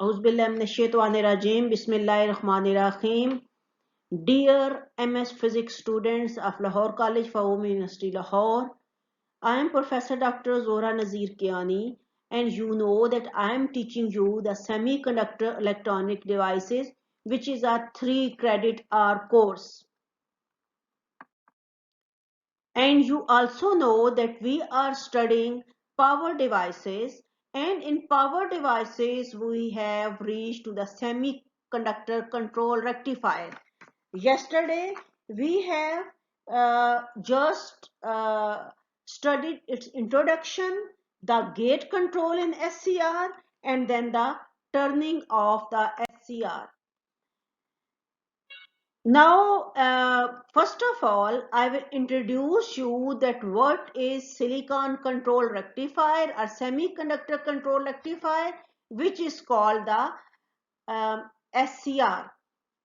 Auzubillahiminash-shaytanir-rajim. Bismillahir-rahmanir-rahim. Dear MS Physics students of Lahore College, Fayoum University, Lahore, I am Professor Dr. Zohra Nazir Kiani, and you know that I am teaching you the Semiconductor Electronic Devices, which is a 3-credit R course. And you also know that we are studying power devices, and in power devices we have reached to the semiconductor control rectifier. Yesterday we have just studied its introduction, the gate control in SCR, and then the turning of the SCR. Now, first of all, I will introduce you that what is silicon control rectifier or semiconductor control rectifier, which is called the SCR.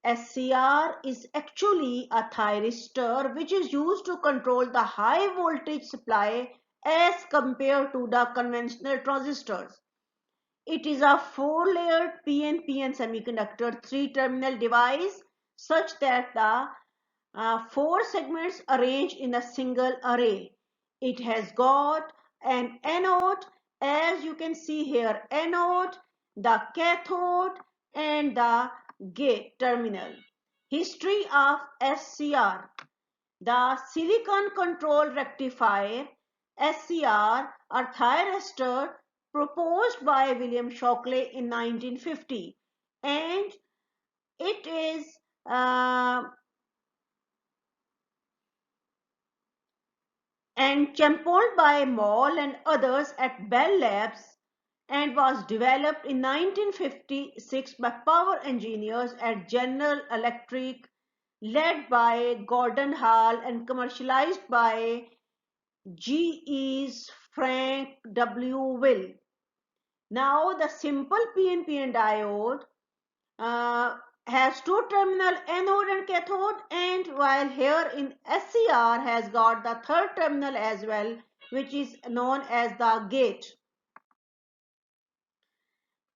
SCR is actually a thyristor which is used to control the high voltage supply as compared to the conventional transistors. It is a 4-layered PNPN semiconductor 3-terminal device such that the 4 segments arranged in a single array. It has got an anode, as you can see here, anode, the cathode, and the gate terminal. History of SCR. The silicon control rectifier SCR or thyristor proposed by William Shockley in 1950, and it is and championed by Moll and others at Bell Labs, and was developed in 1956 by power engineers at General Electric led by Gordon Hall and commercialized by GE's Frank W. Will. Now the simple PNP diode has 2-terminal anode and cathode, and while here in SCR has got the 3rd terminal as well, which is known as the gate.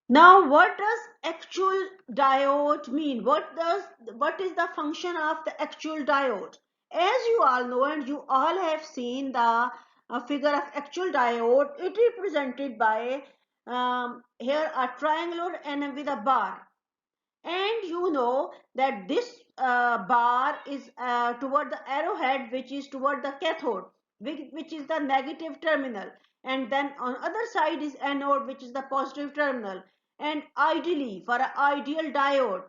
Now what does actual diode mean? What is the function of the actual diode? As you all know and you all have seen the figure of actual diode, it is represented by here a triangular and with a bar. And you know that this bar is toward the arrowhead, which is toward the cathode, which is the negative terminal, and then on other side is anode, which is the positive terminal. And ideally, for an ideal diode,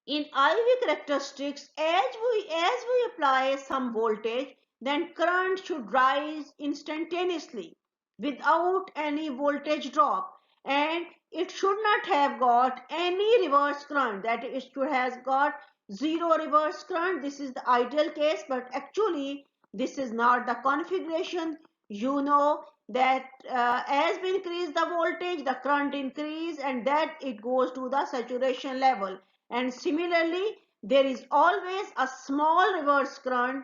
in IV characteristics, as we apply some voltage, then current should rise instantaneously without any voltage drop, and it should not have got any reverse current, that it should have got zero reverse current. This is the ideal case, but actually this is not the configuration. You know that as we increase the voltage, the current increase, and that it goes to the saturation level. And similarly, there is always a small reverse current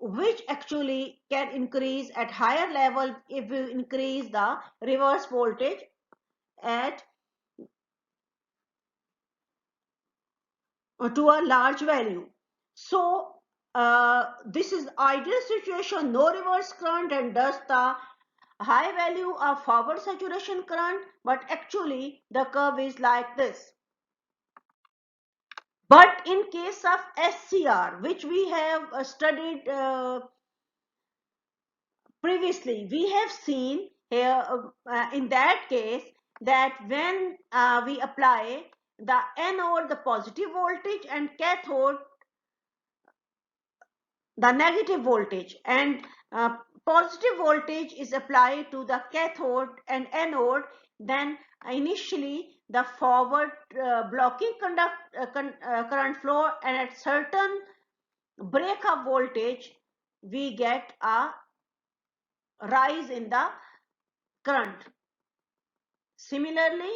which actually can increase at higher level if you increase the reverse voltage at to a large value. So this is ideal situation, no reverse current, and thus the high value of forward saturation current, but actually the curve is like this. But in case of SCR, which we have studied previously, we have seen here in that case that when we apply the anode the positive voltage and cathode the negative voltage, and positive voltage is applied to the cathode and anode, then initially the forward blocking current flow, and at certain breakup voltage we get a rise in the current. Similarly,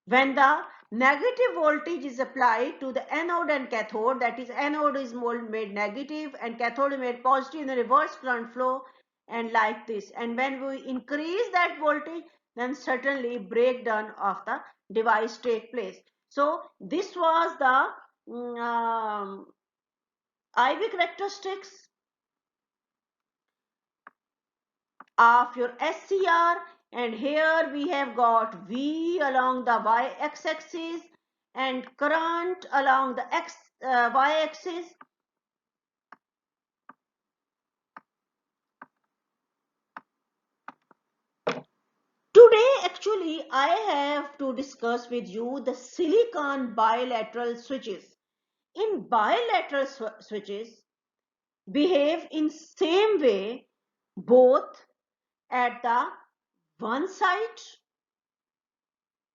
when the negative voltage is applied to the anode and cathode, that is anode is made negative and cathode is made positive in the reverse current flow, and like this. And when we increase that voltage, then certainly breakdown of the device take place. So this was the IV characteristics of your SCR, and here we have got V along the y-axis and current along the y-axis. Today actually I have to discuss with you the silicon bilateral switches. In bilateral switches behave in same way both at the one side,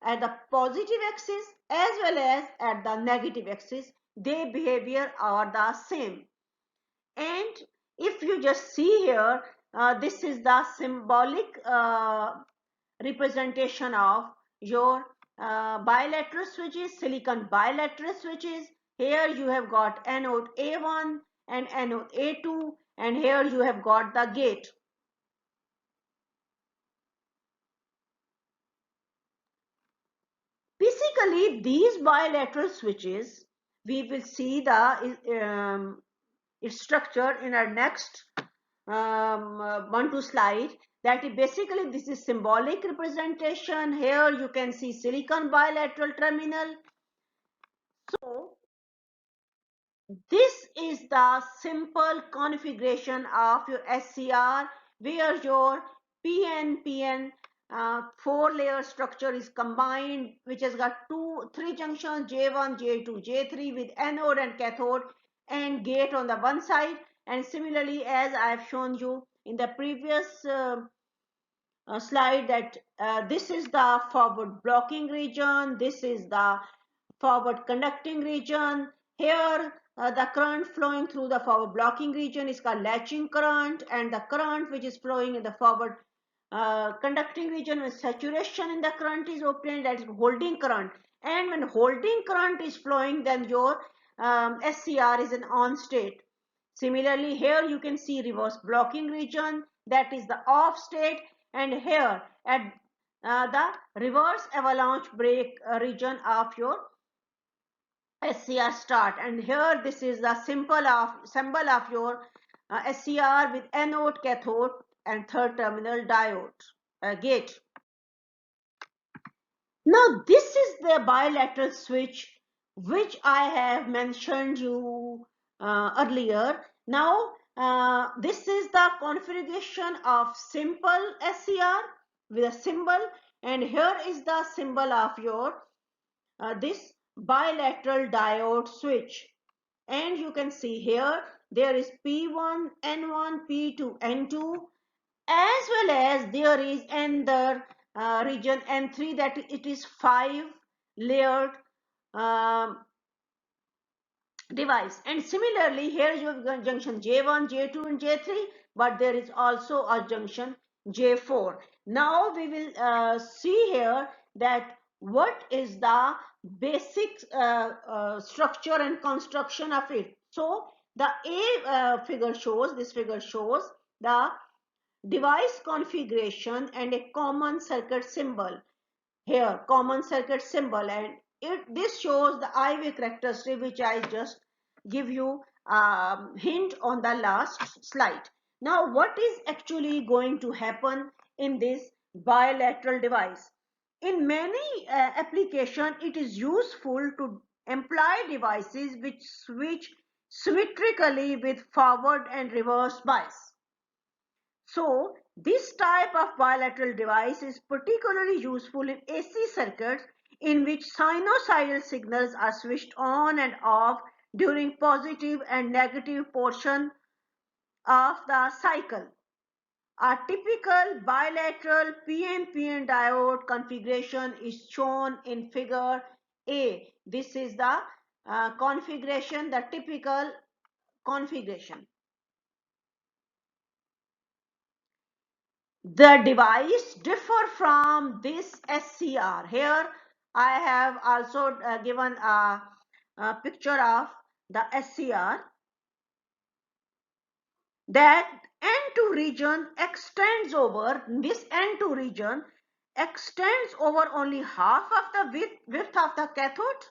at the positive axis as well as at the negative axis. Their behavior are the same. And if you just see here, this is the symbolic representation of your bilateral switches, silicon bilateral switches. Here you have got anode A1 and anode A2, and here you have got the gate. Basically, these bilateral switches, we will see the its structure in our next one two slide. That is basically, this is symbolic representation. Here you can see silicon bilateral terminal. So this is the simple configuration of your SCR, where your PN four-layer structure is combined, which has got three junctions, J1, J2, J3, with anode and cathode and gate on the one side. And similarly, as I have shown you in the previous slide, that this is the forward blocking region, this is the forward conducting region. Here the current flowing through the forward blocking region is called latching current, and the current which is flowing in the forward conducting region, when saturation in the current is obtained, that is holding current. And when holding current is flowing, then your SCR is in on state. Similarly, here you can see reverse blocking region, that is the off state. And here at the reverse avalanche break region of your SCR start. And here this is the symbol of your SCR with anode, cathode and third terminal diode gate. Now this is the bilateral switch which I have mentioned you earlier. Now this is the configuration of simple SCR with a symbol, and here is the symbol of your this bilateral diode switch. And you can see here there is P1, N1, P2, N2, as well as there is another region N3, that it is 5-layered device. And similarly, here you have junction J1, J2 and J3, but there is also a junction J4. Now we will see here that what is the basic structure and construction of it. So the this figure shows the device configuration and a common circuit symbol. Here common circuit symbol, and this shows the IV characteristic which I just give you a hint on the last slide. Now what is actually going to happen in this bilateral device? In many applications, it is useful to employ devices which switch symmetrically with forward and reverse bias. So this type of bilateral device is particularly useful in AC circuits in which sinusoidal signals are switched on and off during positive and negative portion of the cycle. A typical bilateral PNP diode configuration is shown in figure A. This is the configuration, the typical configuration. The device differ from this SCR. Here I have also given a picture of the SCR. that N2 region extends over, this N2 region extends over only half of the width of the cathode,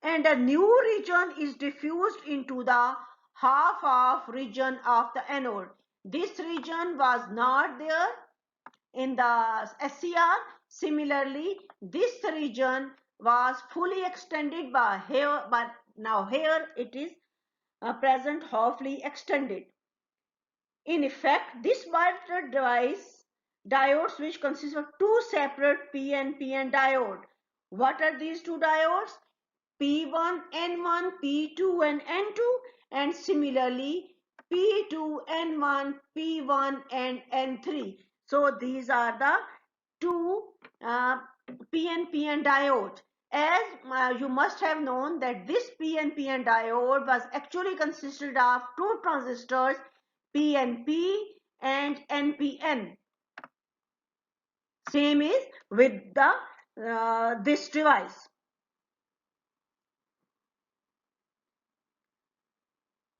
and a new region is diffused into the half of region of the anode. This region was not there in the SCR. Similarly, this region was fully extended by here, but now here it is present halfly extended. In effect, this bilateral device diodes, which consist of two separate PN diode. What are these two diodes? P1, N1, P2 and N2, and similarly P2, N1, P1 and N3. So these are the two PNPN diode. As you must have known that this PNPN diode was actually consisted of two transistors, PNP and NPN. Same is with the this device.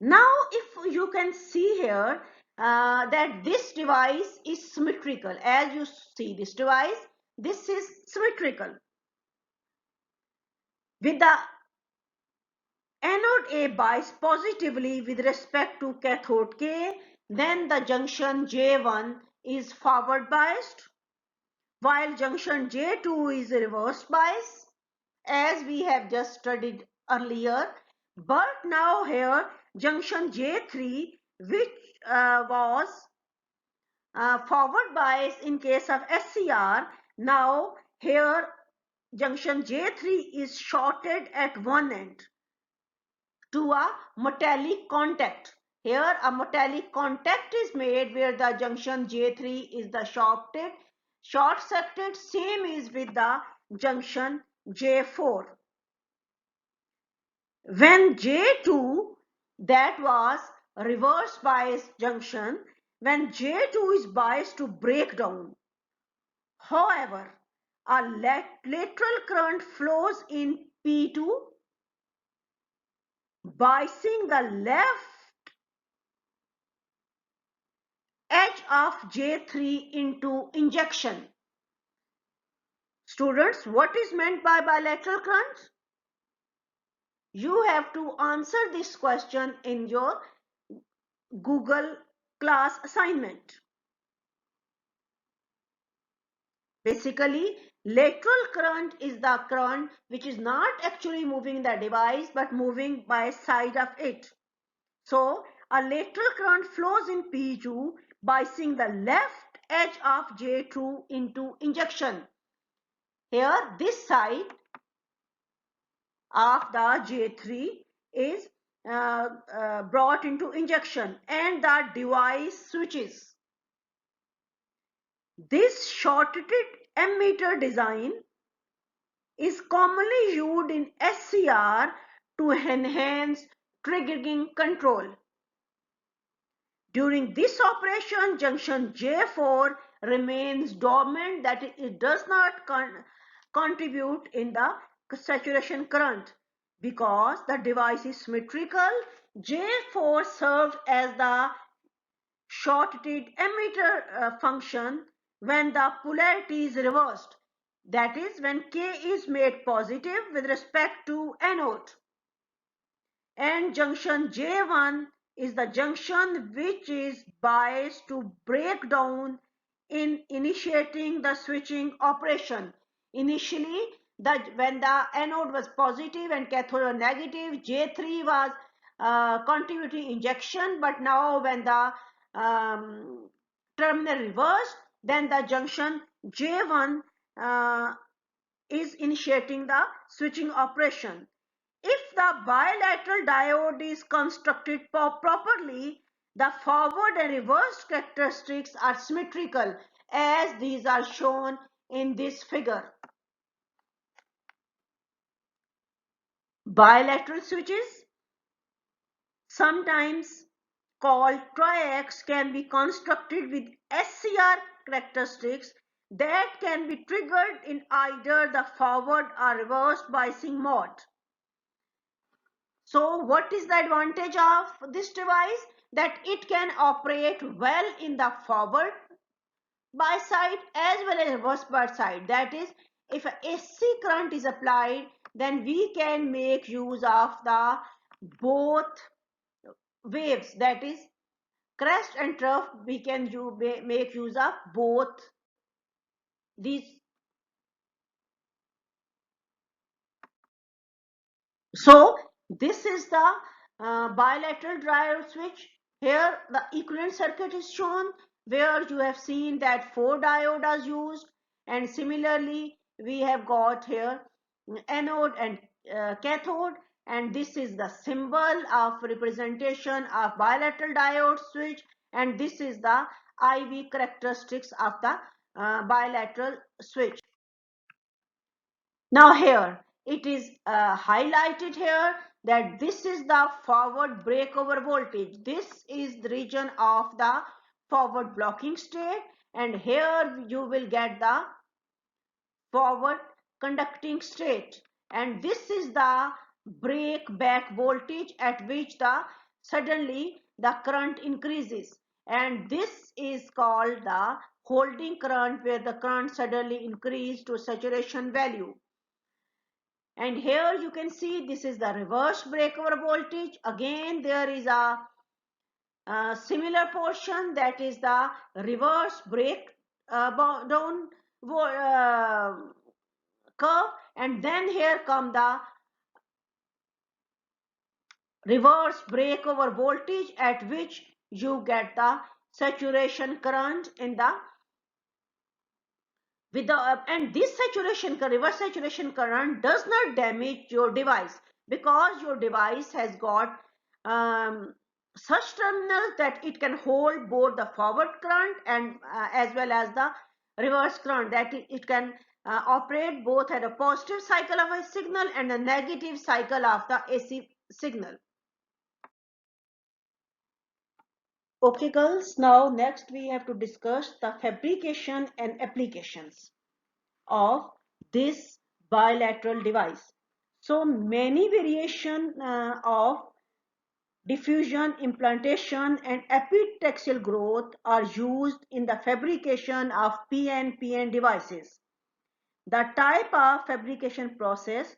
Now, if you can see here that this device is symmetrical. As you see this device, this is symmetrical. With the anode A biased positively with respect to cathode K, then the junction J1 is forward biased, while junction J2 is reverse bias, as we have just studied earlier. But now here junction J3, which was forward bias in case of SCR, now here junction J3 is shorted at one end to a metallic contact. Here a metallic contact is made where the junction J3 is the short circuited. Same is with the junction J4. When J2, that was reverse bias junction, when J2 is biased to breakdown. However, a lateral current flows in P2, biasing the left edge of J3 into injection. Students, what is meant by bilateral currents? You have to answer this question in your Google class assignment. Basically, lateral current is the current which is not actually moving the device but moving by side of it. So, a lateral current flows in P2 biasing the left edge of J2 into injection. Here, this side of the J3 is brought into injection and the device switches. This shorted emitter design is commonly used in SCR to enhance triggering control. During this operation, junction J4 remains dormant, that it does not contribute in the saturation current. Because the device is symmetrical, J4 serves as the shorted emitter function when the polarity is reversed. That is, when K is made positive with respect to anode. And junction J1 is the junction which is biased to break down in initiating the switching operation. Initially, when the anode was positive and cathode was negative, J3 was contributing injection, but now when the terminal reversed, then the junction J1 is initiating the switching operation. If the bilateral diode is constructed properly, the forward and reverse characteristics are symmetrical, as these are shown in this figure. Bilateral switches, sometimes called triacs, can be constructed with SCR characteristics that can be triggered in either the forward or reverse biasing mode. So what is the advantage of this device? That it can operate well in the forward by side as well as reverse by side. That is, if a AC current is applied, then we can make use of the both waves. That is, crest and trough, we can make use of both these. So this is the bilateral diode switch. Here the equivalent circuit is shown, where you have seen that 4 diodes are used, and similarly we have got here anode and cathode, and this is the symbol of representation of bilateral diode switch, and this is the IV characteristics of the bilateral switch. Now here it is highlighted here that this is the forward breakover voltage. This is the region of the forward blocking state, and here you will get the forward conducting state, and this is the break back voltage at which the suddenly the current increases, and this is called the holding current, where the current suddenly increase to saturation value. And here you can see this is the reverse breakover voltage. Again there is a similar portion, that is the reverse break down uh, curve, and then here come the reverse breakover voltage at which you get the saturation current in the with the and this reverse saturation current does not damage your device, because your device has got such terminals that it can hold both the forward current and as well as the reverse current, that it can operate both at a positive cycle of a signal and a negative cycle of the AC signal. Okay girls, now next we have to discuss the fabrication and applications of this bilateral device. So many variation of diffusion, implantation and epitaxial growth are used in the fabrication of PNPN devices. The type of fabrication process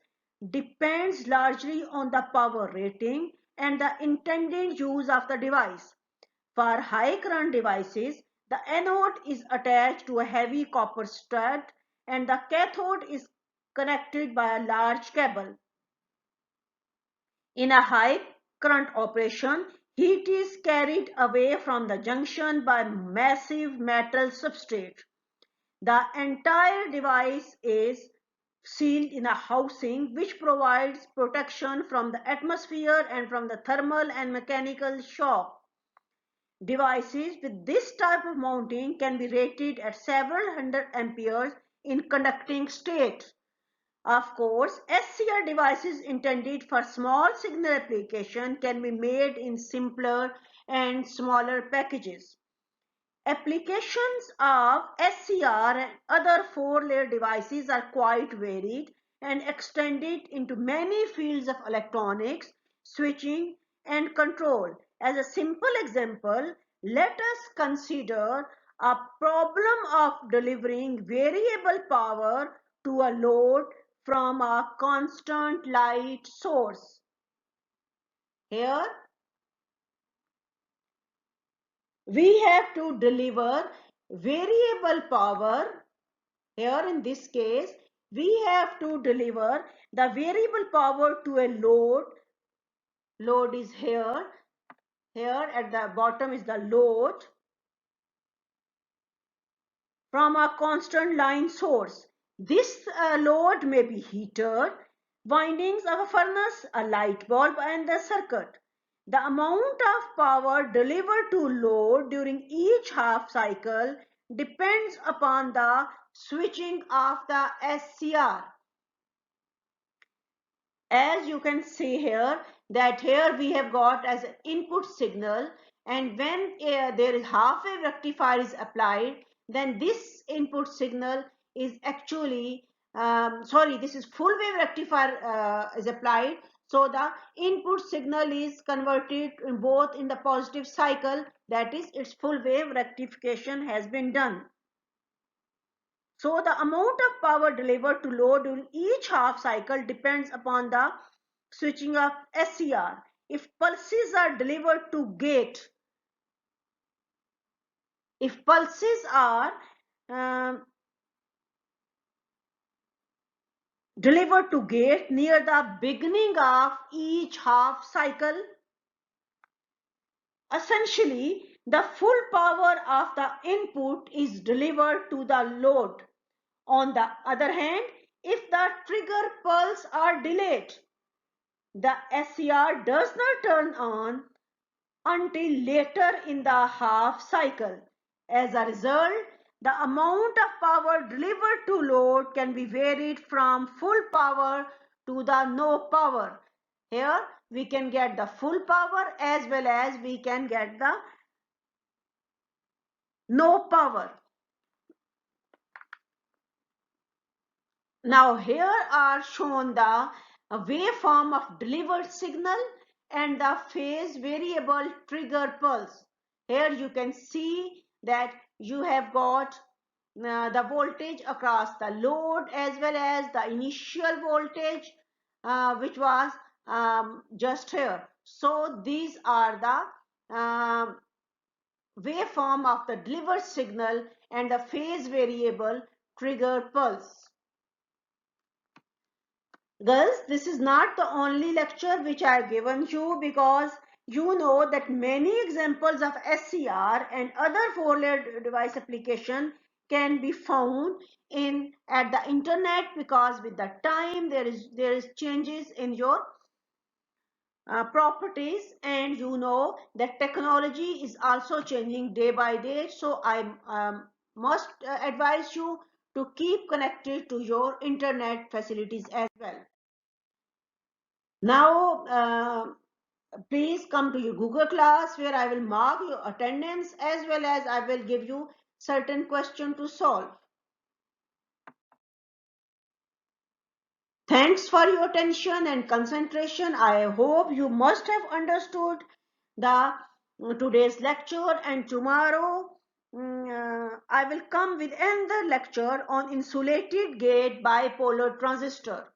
depends largely on the power rating and the intended use of the device. For high current devices, the anode is attached to a heavy copper stud and the cathode is connected by a large cable. In a high current operation, heat is carried away from the junction by massive metal substrate. The entire device is sealed in a housing which provides protection from the atmosphere and from the thermal and mechanical shock. Devices with this type of mounting can be rated at several hundred amperes in conducting state. Of course, SCR devices intended for small signal application can be made in simpler and smaller packages. Applications of SCR and other 4-layer devices are quite varied and extended into many fields of electronics, switching and control. As a simple example, let us consider a problem of delivering variable power to a load from a constant light source. Here we have to deliver variable power. Here in this case, we have to deliver the variable power to a load. Load is here. Here at the bottom is the load from a constant line source. This load may be heater, windings of a furnace, a light bulb and the circuit. The amount of power delivered to load during each half cycle depends upon the switching of the SCR. As you can see here, that here we have got as an input signal, and when there is half wave rectifier is applied, then this input signal is actually sorry, this is full wave rectifier is applied. So the input signal is converted in both in the positive cycle, that is its full wave rectification has been done. So the amount of power delivered to load in each half cycle depends upon the switching of SCR. If pulses are delivered to gate, if pulses are delivered to gate near the beginning of each half cycle, essentially the full power of the input is delivered to the load. On the other hand, if the trigger pulse are delayed, the SCR does not turn on until later in the half cycle. As a result, the amount of power delivered to load can be varied from full power to the no power. Here we can get the full power as well as we can get the no power. Now here are shown the waveform of delivered signal and the phase variable trigger pulse. Here you can see that you have got the voltage across the load as well as the initial voltage which was just here. So these are the waveform of the delivered signal and the phase variable trigger pulse. Girls, this is not the only lecture which I have given you, because you know that many examples of SCR and other four-layer device application can be found at the internet, because with the time there is changes in your properties, and you know that technology is also changing day by day. So I must advise you to keep connected to your internet facilities as well. Now, please come to your Google class, where I will mark your attendance as well as I will give you certain questions to solve. Thanks for your attention and concentration. I hope you must have understood the today's lecture, and tomorrow I will come with another lecture on insulated gate bipolar transistor.